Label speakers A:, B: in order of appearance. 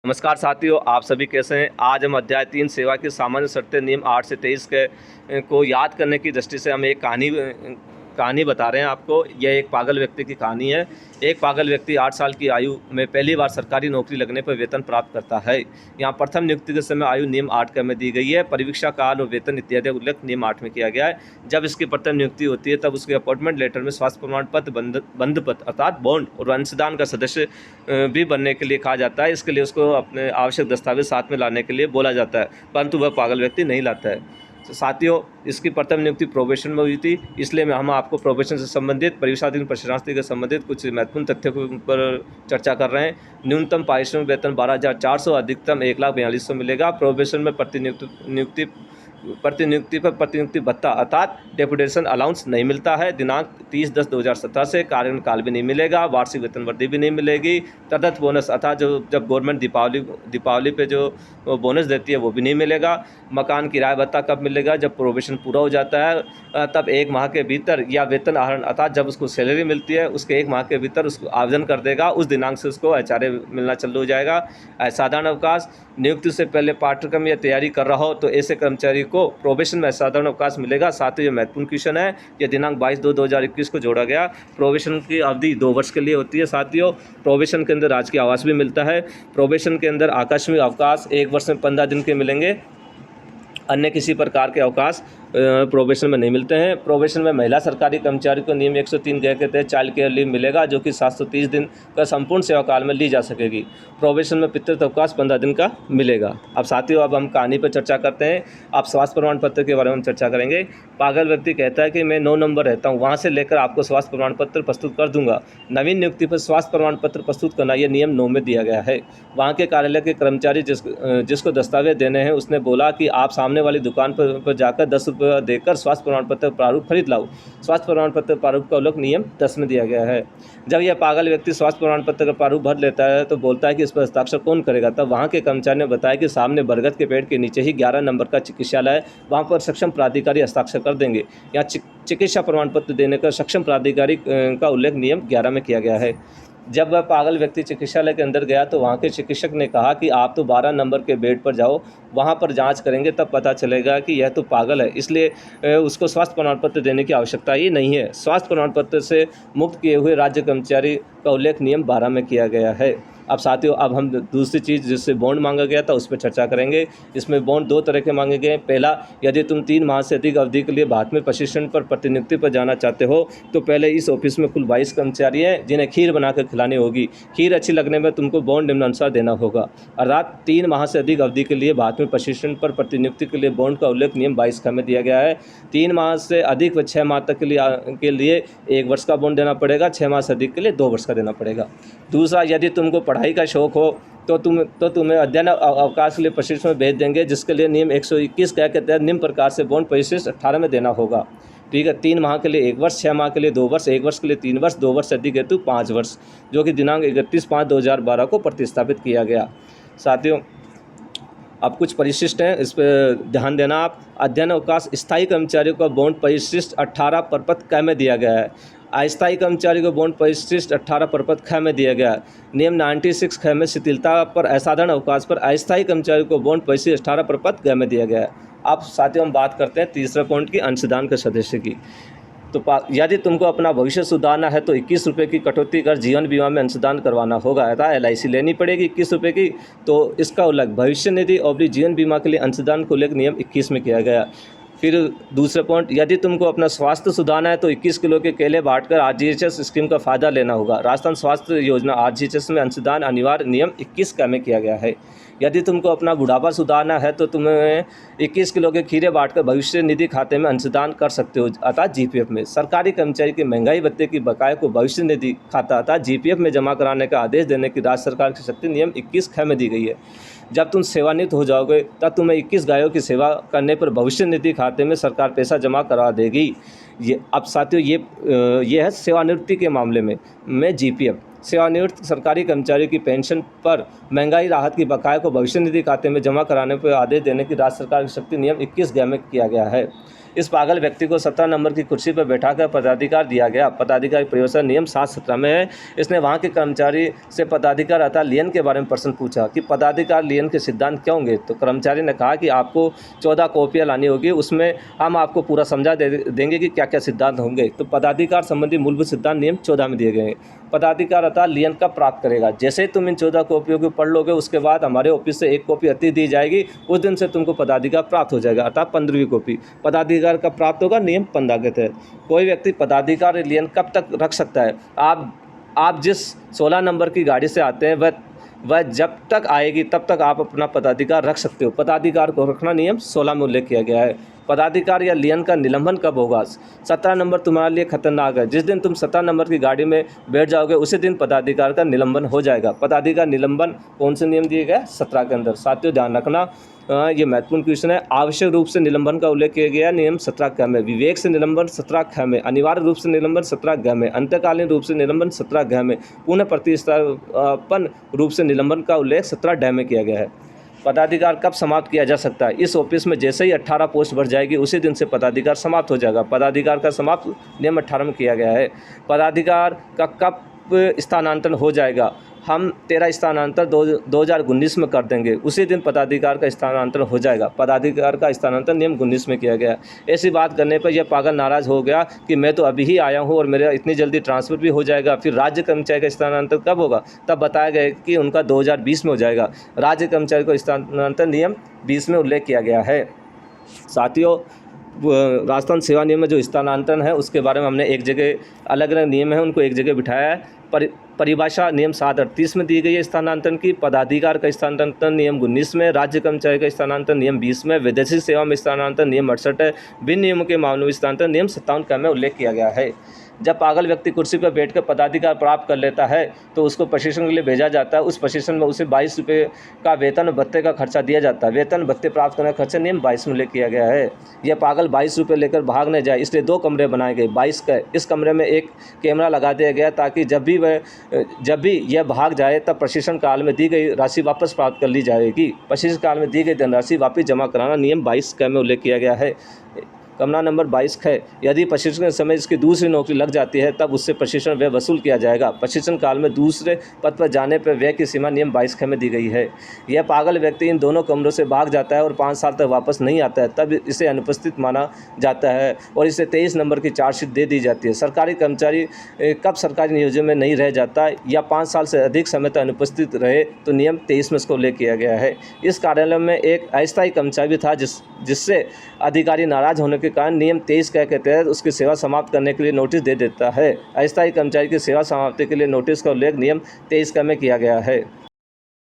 A: नमस्कार साथियों, आप सभी कैसे हैं। आज हम अध्याय 3 सेवा की सामान्य शर्तें नियम 8 से 23 के को याद करने की दृष्टि से हम एक कहानी बता रहे हैं आपको। यह एक पागल व्यक्ति की कहानी है। एक पागल व्यक्ति 8 साल की आयु में पहली बार सरकारी नौकरी लगने पर वेतन प्राप्त करता है। यहाँ प्रथम नियुक्ति के समय आयु नियम 8 में दी गई है। परीक्षा काल और वेतन इत्यादि उल्लेख नियम 8 में किया गया है। जब इसकी प्रथम नियुक्ति होती है तब उसके अपॉइंटमेंट लेटर में स्वास्थ्य प्रमाण पत्र, बंध पत्र अर्थात बॉन्ड और अंशदान का सदस्य भी बनने के लिए कहा जाता है। इसके लिए उसको अपने आवश्यक दस्तावेज साथ में लाने के लिए बोला जाता है, परंतु वह पागल व्यक्ति नहीं लाता है। तो साथियों, इसकी प्रथम नियुक्ति प्रोबेशन में हुई थी, इसलिए हम आपको प्रोबेशन से संबंधित, परीक्षाधीन प्रशासनिक से संबंधित कुछ महत्वपूर्ण तथ्यों के ऊपर चर्चा कर रहे हैं। न्यूनतम पारिश्रमिक वेतन 12,400, अधिकतम 1,42,000 मिलेगा। प्रोबेशन में प्रतिनियुक्ति पर प्रतिनियुक्ति भत्ता अर्थात डेपुटेशन अलाउंस नहीं मिलता है। दिनांक 30/10/2017 से कार्यकाल भी नहीं मिलेगा। वार्षिक वेतन वृद्धि भी नहीं मिलेगी। तदर्थ बोनस अर्थात जब गवर्नमेंट दीपावली पे जो बोनस देती है वो भी नहीं मिलेगा। मकान किराया भत्ता कब मिलेगा? जब प्रोबेशन पूरा हो जाता है तब 1 माह के भीतर, या वेतन आहरण अर्थात जब उसको सैलरी मिलती है उसके 1 माह के भीतर उसको आवेदन कर देगा। उस दिनांक से उसको एचआरए मिलना चालू हो जाएगा। असाधारण अवकाश, नियुक्ति से पहले पाठ्यक्रम या तैयारी कर रहा हो तो ऐसे कर्मचारी को प्रोबेशन में असाधारण अवकाश मिलेगा। साथ ही ये महत्वपूर्ण क्वेश्चन है, यह दिनांक 22/2/2021 को जोड़ा गया। प्रोबेशन की अवधि 2 वर्ष के लिए होती है। साथियों, प्रोबेशन के अंदर राजकीय आवास भी मिलता है। प्रोबेशन के अंदर आकस्मिक अवकाश 1 वर्ष में 15 दिन के मिलेंगे। अन्य किसी प्रकार के अवकाश प्रोबेशन में नहीं मिलते हैं। प्रोबेशन में महिला सरकारी कर्मचारी को नियम 103 के तहत चाइल्ड केयर लीव मिलेगा, जो कि 730 दिन का संपूर्ण सेवा काल में ली जा सकेगी। प्रोबेशन में पितृत्व अवकाश 15 दिन का मिलेगा। अब साथियों, अब हम कहानी पर चर्चा करते हैं। आप स्वास्थ्य प्रमाण पत्र के बारे में चर्चा करेंगे। पागल व्यक्ति कहता है कि मैं 9 नंबर रहता हूँ, वहाँ से लेकर आपको स्वास्थ्य प्रमाण पत्र प्रस्तुत कर दूंगा। नवीन नियुक्ति पर स्वास्थ्य प्रमाण पत्र प्रस्तुत करना यह नियम 9 में दिया गया है। वहाँ के कार्यालय के कर्मचारी जिसको दस्तावेज देने हैं उसने बोला कि आप सामने वाली दुकान पर जाकर 10 रुपये देकर स्वास्थ्य प्रमाण पत्र प्रारूप खरीद लाओ। स्वास्थ्य प्रमाण पत्र प्रारूप का उल्लेख नियम 10 में दिया गया है। जब यह पागल व्यक्ति स्वास्थ्य प्रमाण पत्र का प्रारूप भर लेता है तो बोलता है कि इस पर हस्ताक्षर कौन करेगा। तब वहाँ के कर्मचारी ने बताया कि सामने बरगद के पेड़ के नीचे ही 11 नंबर का चिकित्सालय है, वहाँ पर सक्षम प्राधिकारी हस्ताक्षर कर देंगे। यहाँ चिकित्सा प्रमाण पत्र देने का सक्षम प्राधिकारी का उल्लेख नियम 11 में किया गया है। जब वह पागल व्यक्ति चिकित्सालय के अंदर गया तो वहाँ के चिकित्सक ने कहा कि आप तो 12 नंबर के बेड पर जाओ, वहाँ पर जांच करेंगे तब पता चलेगा कि यह तो पागल है, इसलिए उसको स्वास्थ्य प्रमाण पत्र देने की आवश्यकता ही नहीं है। स्वास्थ्य प्रमाण पत्र से मुक्त किए हुए राज्य कर्मचारी का उल्लेख नियम 12 में किया गया है। अब साथियों, अब हम दूसरी चीज़ जिससे बॉन्ड मांगा गया था उस पर चर्चा करेंगे। इसमें बॉन्ड 2 तरह के मांगे गए हैं। पहला, यदि तुम 3 माह से अधिक अवधि के लिए भारत में प्रशिक्षण पर प्रतिनियुक्ति पर जाना चाहते हो तो पहले इस ऑफिस में कुल 22 कर्मचारी हैं जिन्हें खीर बनाकर खिलानी होगी। खीर अच्छी लगने में तुमको बॉन्ड निम्नानुसार देना होगा। अर्थात 3 माह से अधिक अवधि के लिए भारत में प्रशिक्षण पर प्रतिनियुक्ति के लिए बॉन्ड का उल्लेख नियम 22 में दिया गया है। 3 माह से अधिक व 6 माह तक के लिए 1 वर्ष का बॉन्ड देना पड़ेगा। 6 माह से अधिक के लिए 2 वर्ष का देना पड़ेगा। दूसरा, यदि तुमको पढ़ाई का शौक हो तो तुम्हें अध्ययन अवकाश के लिए प्रशिक्षण में भेज देंगे, जिसके लिए नियम 121 के तहत निम्न प्रकार से बॉन्ड परिशिष्ट 18 में देना होगा। ठीक है, 3 माह के लिए 1 वर्ष, 6 माह के लिए 2 वर्ष, 1 वर्ष के लिए 3 वर्ष, 2 वर्ष से अधिक हेतु 5 वर्ष, जो कि दिनांक 31/5/2012 को प्रतिस्थापित किया गया। साथियों, अब कुछ परिशिष्ट हैं, इस पर ध्यान देना आप। अध्ययन अवकाश स्थायी कर्मचारियों का बॉन्ड परिशिष्ट 18 परपत्र क में दिया गया है। अस्थायी कर्मचारी को बॉन्ड परिशिष्ट 18 परपत्र ख में दिया गया है। नियम 96 ख में शिथिलता पर असाधारण अवकाश पर अस्थायी कर्मचारी को बॉन्ड परिशिष्ट 18 परपत्र ग में दिया गया है। अब साथियों, हम बात करते हैं तीसरे पॉइंट की, अंशदान के सदस्य की। तो यदि तुमको अपना भविष्य सुधारना है तो 21 रुपये की कटौती कर जीवन बीमा में अंशदान करवाना होगा। अतः LIC लेनी पड़ेगी 21 रुपये की। तो इसका उल्लेख भविष्य निधि और जीवन बीमा के लिए अंशदान को लेकर नियम 21 में किया गया। फिर दूसरा पॉइंट, यदि तुमको अपना स्वास्थ्य सुधारना है तो 21 किलो के केले बांटकर RGHS स्कीम का फ़ायदा लेना होगा। राजस्थान स्वास्थ्य योजना RGHS में अंशदान अनिवार्य नियम 21 का में किया गया है। यदि तुमको अपना बुढ़ापा सुधारना है तो तुम्हें 21 किलो के खीरे बांटकर भविष्य निधि खाते में अंशदान कर सकते हो, अर्थात GPF में। सरकारी कर्मचारी के महंगाई भत्ते की बकाये को भविष्य निधि खाता अर्थात GPF में जमा कराने का आदेश देने की राज्य सरकार की शक्ति नियम 21 ख में दी गई है। जब तुम सेवानिवृत्त हो जाओगे तब तुम्हें 21 गायों की सेवा करने पर भविष्य निधि खाते में सरकार पैसा जमा करा देगी। ये अब साथियों, ये है सेवानिवृत्ति के मामले में GPF। सेवानिवृत्त सरकारी कर्मचारी की पेंशन पर महंगाई राहत की बकाया को भविष्य निधि खाते में जमा कराने पर आदेश देने की राज्य सरकार की शक्ति नियम 21 ग में किया गया है। इस पागल व्यक्ति को 17 नंबर की कुर्सी पर बैठाकर पदाधिकार दिया गया। पदाधिकारी परिभाषा नियम 717 में है। इसने वहाँ के कर्मचारी से पदाधिकार अर्थात लियन के बारे में प्रश्न पूछा कि पदाधिकार लियन के सिद्धांत क्या होंगे। तो कर्मचारी ने कहा कि आपको 14 कॉपियाँ लानी होगी, उसमें हम आपको पूरा समझा देंगे कि क्या क्या सिद्धांत होंगे। तो पदाधिकार संबंधी मूलभूत सिद्धांत नियम 14 में दिए गए हैं। पदाधिकार अर्थात लियन कब प्राप्त करेगा? जैसे ही तुम इन 14 कॉपियों को पढ़ लोगे उसके बाद हमारे ऑफिस से एक कॉपी अति दी जाएगी, उस दिन से तुमको पदाधिकार प्राप्त हो जाएगा, अर्थात 15वीं कॉपी। पदाधिकार कब प्राप्त होगा? नियम 15 के तहत। कोई व्यक्ति पदाधिकार लियन कब तक रख सकता है? आप जिस 16 नंबर की गाड़ी से आते हैं वह जब तक आएगी तब तक आप अपना पदाधिकार रख सकते हो। पदाधिकार को रखना नियम 16 में उल्लेख किया गया है। पदाधिकार या लियन का निलंबन कब होगा? 17 नंबर तुम्हारे लिए खतरनाक है। जिस दिन तुम 17 नंबर की गाड़ी में बैठ जाओगे उसी दिन पदाधिकार का निलंबन हो जाएगा। पदाधिकार निलंबन कौन से नियम दिए गए? 17 के अंदर। साथियों ध्यान रखना, ये महत्वपूर्ण क्वेश्चन है। आवश्यक रूप से निलंबन का उल्लेख किया गया नियम 17 ख में। विवेक से निलंबन 17 ख में। अनिवार्य रूप से निलंबन 17 ग में। अंतकालीन रूप से निलंबन 17 घ में। पुनः प्रतिस्थापन रूप से निलंबन का उल्लेख 17 ड में किया गया है। पदाधिकार कब समाप्त किया जा सकता है? इस ऑफिस में जैसे ही 18 पोस्ट भर जाएगी उसी दिन से पदाधिकार समाप्त हो जाएगा। पदाधिकार का समाप्त नियम 18 में किया गया है। पदाधिकार का कब स्थानांतरण हो जाएगा? हम तेरा स्थानांतरण 2019 में कर देंगे, उसी दिन पदाधिकार का स्थानांतरण हो जाएगा। पदाधिकार का स्थानांतरण नियम 19 में किया गया। ऐसी बात करने पर यह पागल नाराज़ हो गया कि मैं तो अभी ही आया हूँ और मेरा इतनी जल्दी ट्रांसफ़र भी हो जाएगा। फिर राज्य कर्मचारी का स्थानांतरण कब होगा? तब बताया गया कि उनका 2020 में हो जाएगा। राज्य कर्मचारी को स्थानांतरण नियम 20 में उल्लेख किया गया है। साथियों, राजस्थान सेवा नियम में जो स्थानांतरण है उसके बारे में हमने एक जगह अलग अलग नियम है उनको एक जगह बिठाया है। परिभाषा नियम 738 में दी गई है स्थानांतरण की। पदाधिकार का स्थानांतरण नियम 19 में। राज्य कर्मचारी का स्थानांतरण नियम 20 में। विदेशी सेवा में स्थानांतरण नियम 68 है। भिन्न नियमों के मामलों में स्थानांतरण नियम 57 का में उल्लेख किया गया है। जब पागल व्यक्ति कुर्सी पर बैठकर पदाधिकार प्राप्त कर लेता है तो उसको प्रशिक्षण के लिए भेजा जाता है। उस प्रशिक्षण में उसे 22 रुपये का वेतन भत्ते का खर्चा दिया जाता है। वेतन भत्ते प्राप्त करने का खर्चा नियम 22 में उल्लेख किया गया है। यह पागल 22 रुपये लेकर भाग न जाए इसलिए 2 कमरे बनाए गए, 22 का। इस कमरे में एक कैमरा लगा दिया गया ताकि जब भी यह भाग जाए तब प्रशिक्षण काल में दी गई राशि वापस प्राप्त कर ली जाएगी। प्रशिक्षण काल में दी गई धनराशि वापस जमा कराना नियम 22 का में उल्लेख किया गया है। कमरा नंबर 22 है। यदि प्रशिक्षण के समय इसकी दूसरी नौकरी लग जाती है तब उससे प्रशिक्षण व्यय वसूल किया जाएगा। प्रशिक्षण काल में दूसरे पद पर जाने पर व्यय की सीमा नियम 22 ख में दी गई है। यह पागल व्यक्ति इन दोनों कमरों से भाग जाता है और 5 साल तक वापस नहीं आता है तब इसे अनुपस्थित माना जाता है और इसे 23 नंबर की चार्जशीट दे दी जाती है। सरकारी कर्मचारी कब सरकारी नियोजन में नहीं रह जाता या 5 साल से अधिक समय तक अनुपस्थित रहे तो नियम 23 में इसको उल्लेख किया गया है। इस कार्यालय में एक अस्थायी कर्मचारी भी था जिससे अधिकारी नाराज होने के कारण नियम 23 के तहत उसकी सेवा समाप्त करने के लिए नोटिस दे देता है। अस्थायी कर्मचारी की सेवा समाप्ति के लिए नोटिस का उल्लेख नियम 23 में किया गया है।